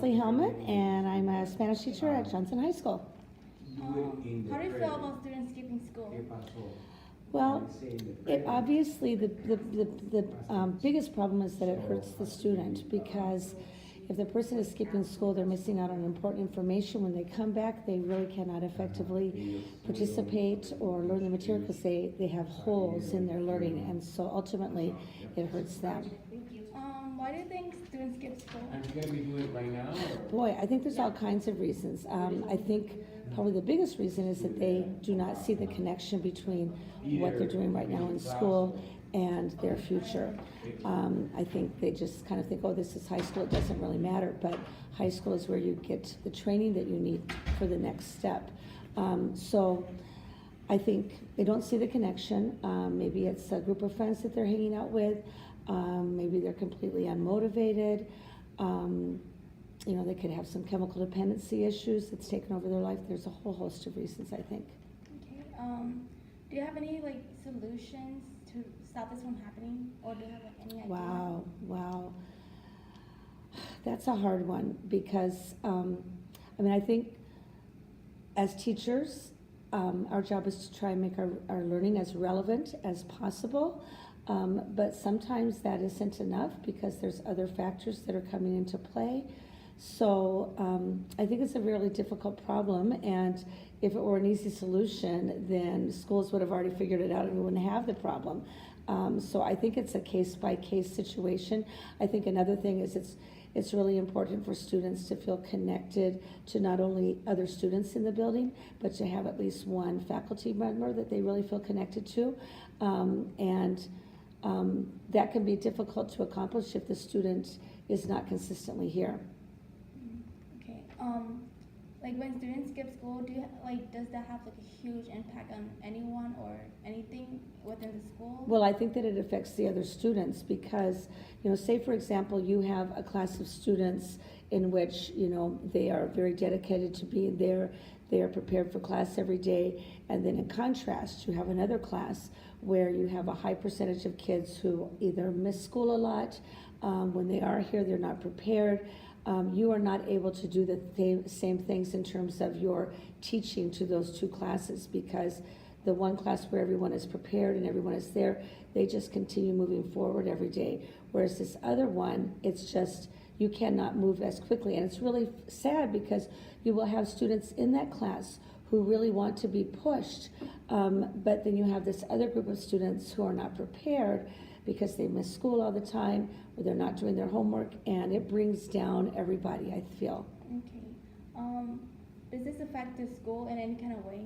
Leslie Helmet, and I'm a Spanish teacher at Johnson High School. How do you feel about students skipping school? Well, obviously the biggest problem is that it hurts the student, because if the person is skipping school, they're missing out on important information. When they come back, they really cannot effectively participate or learn the material because they have holes in their learning, and so ultimately it hurts them. Why do you think students skip school? Are you gonna be doing it right now? Boy, I think there's all kinds of reasons. I think probably the biggest reason is that they do not see the connection between what they're doing right now in school and their future. I think they just kind of think, oh, this is high school, it doesn't really matter, but high school is where you get the training that you need for the next step. So I think they don't see the connection. Maybe it's a group of friends that they're hanging out with. Maybe they're completely unmotivated. You know, they could have some chemical dependency issues that's taken over their life. There's a whole host of reasons, I think. Okay. Do you have any solutions to stop this from happening, or do you have any idea? Wow. That's a hard one, because I think as teachers, our job is to try and make our learning as relevant as possible. But sometimes that isn't enough because there's other factors that are coming into play. So I think it's a really difficult problem, and if it were an easy solution, then schools would have already figured it out and we wouldn't have the problem. So I think it's a case-by-case situation. I think another thing is it's really important for students to feel connected to not only other students in the building, but to have at least one faculty member that they really feel connected to. That can be difficult to accomplish if the student is not consistently here. Okay. When students skip school, does that have a huge impact on anyone or anything within the school? Well, I think that it affects the other students because, say for example, you have a class of students in which, they are very dedicated to being there. They are prepared for class every day. And then in contrast, you have another class where you have a high percentage of kids who either miss school a lot. When they are here, they're not prepared. You are not able to do the same things in terms of your teaching to those two classes, because the one class where everyone is prepared and everyone is there, they just continue moving forward every day. Whereas this other one, it's just, you cannot move as quickly. And it's really sad because you will have students in that class who really want to be pushed, but then you have this other group of students who are not prepared because they miss school all the time, or they're not doing their homework, and it brings down everybody, I feel. Okay. Does this affect the school in any kind of way?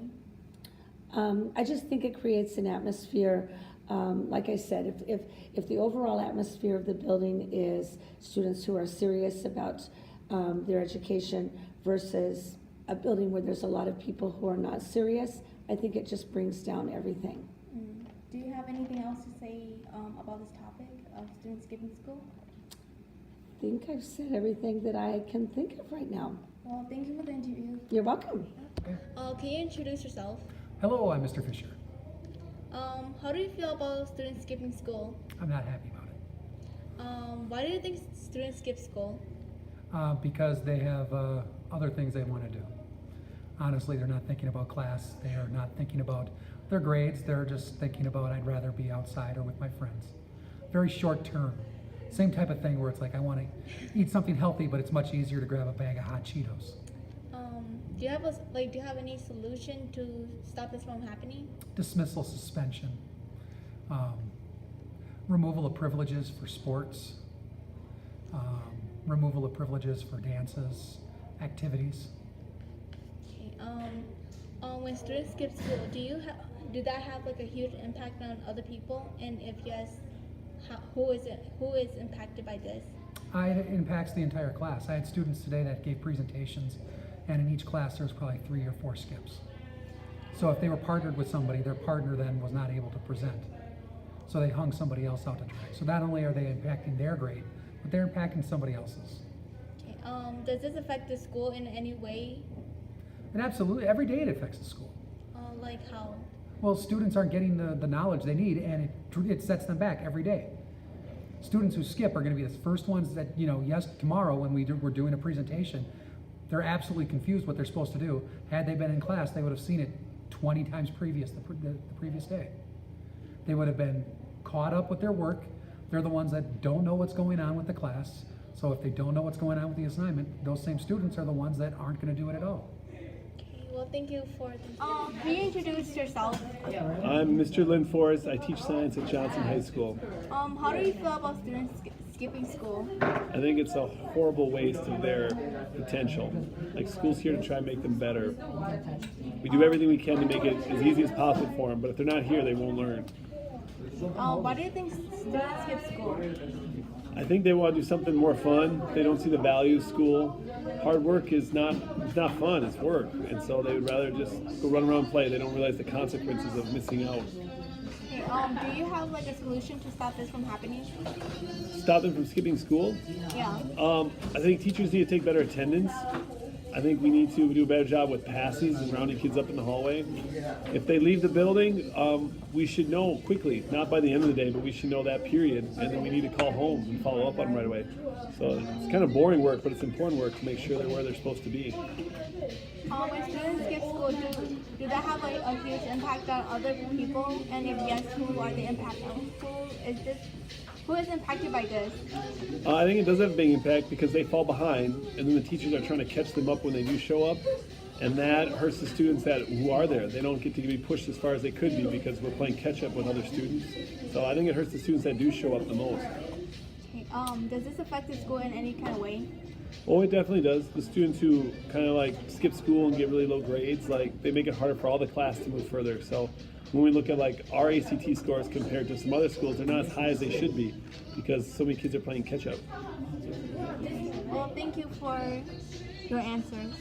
I just think it creates an atmosphere. Like I said, if the overall atmosphere of the building is students who are serious about their education versus a building where there's a lot of people who are not serious, I think it just brings down everything. Do you have anything else to say about this topic of students skipping school? I think I've said everything that I can think of right now. Well, thank you for the interview. You're welcome. Can you introduce yourself? Hello, I'm Mr. Fisher. How do you feel about students skipping school? I'm not happy about it. Why do you think students skip school? Because they have other things they want to do. Honestly, they're not thinking about class. They are not thinking about their grades. They're just thinking about, I'd rather be outside or with my friends. Very short term. Same type of thing where it's like, I want to eat something healthy, but it's much easier to grab a bag of hot Cheetos. Do you have any solution to stop this from happening? Dismissal, suspension, removal of privileges for sports, removal of privileges for dances, activities. Okay. When students skip school, do that have a huge impact on other people? And if yes, who is impacted by this? It impacts the entire class. I had students today that gave presentations, and in each class there was probably 3 or 4 skips. So if they were partnered with somebody, their partner then was not able to present. So they hung somebody else out to dry. So not only are they impacting their grade, but they're impacting somebody else's. Okay. Does this affect the school in any way? And absolutely, every day it affects the school. Like how? Well, students aren't getting the knowledge they need, and it sets them back every day. students who skip are going to be the first ones that, you know, yes, tomorrow when we're doing a presentation, they're absolutely confused what they're supposed to do. Had they been in class, they would have seen it 20 times previous, the previous day. They would have been caught up with their work. They're the ones that don't know what's going on with the class. So if they don't know what's going on with the assignment, those same students are the ones that aren't going to do it at all. Okay, well, thank you for this. Can you introduce yourself? I'm Mr. Lynn Forrest. I teach science at Johnson High School. How do you feel about students skipping school? I think it's a horrible waste of their potential. Like, school's here to try and make them better. We do everything we can to make it as easy as possible for them, but if they're not here, they won't learn. Why do you think students skip school? I think they want to do something more fun. They don't see the value of school. Hard work is not fun, it's work. And so they would rather just go run around and play. They don't realize the consequences of missing out. Okay, do you have like a solution to stop this from happening? Stop them from skipping school? Yeah. I think teachers need to take better attendance. I think we need to do a better job with passes and rounding kids up in the hallway. If they leave the building, we should know quickly, not by the end of the day, but we should know that period, and then we need to call home and follow up on them right away. So it's kind of boring work, but it's important work to make sure they're where they're supposed to be. When students skip school, do that have like a huge impact on other people? And if yes, who are the impact on? Who is impacted by this? I think it does have a big impact because they fall behind, and then the teachers are trying to catch them up when they do show up, and that hurts the students who are there. They don't get to be pushed as far as they could be because we're playing catch up with other students. So I think it hurts the students that do show up the most. Okay, does this affect the school in any kind of way? Oh, it definitely does. The students who kind of like skip school and get really low grades, like they make it harder for all the class to move further. So when we look at like our ACT scores compared to some other schools, they're not as high as they should be because so many kids are playing catch up. Well, thank you for your answers.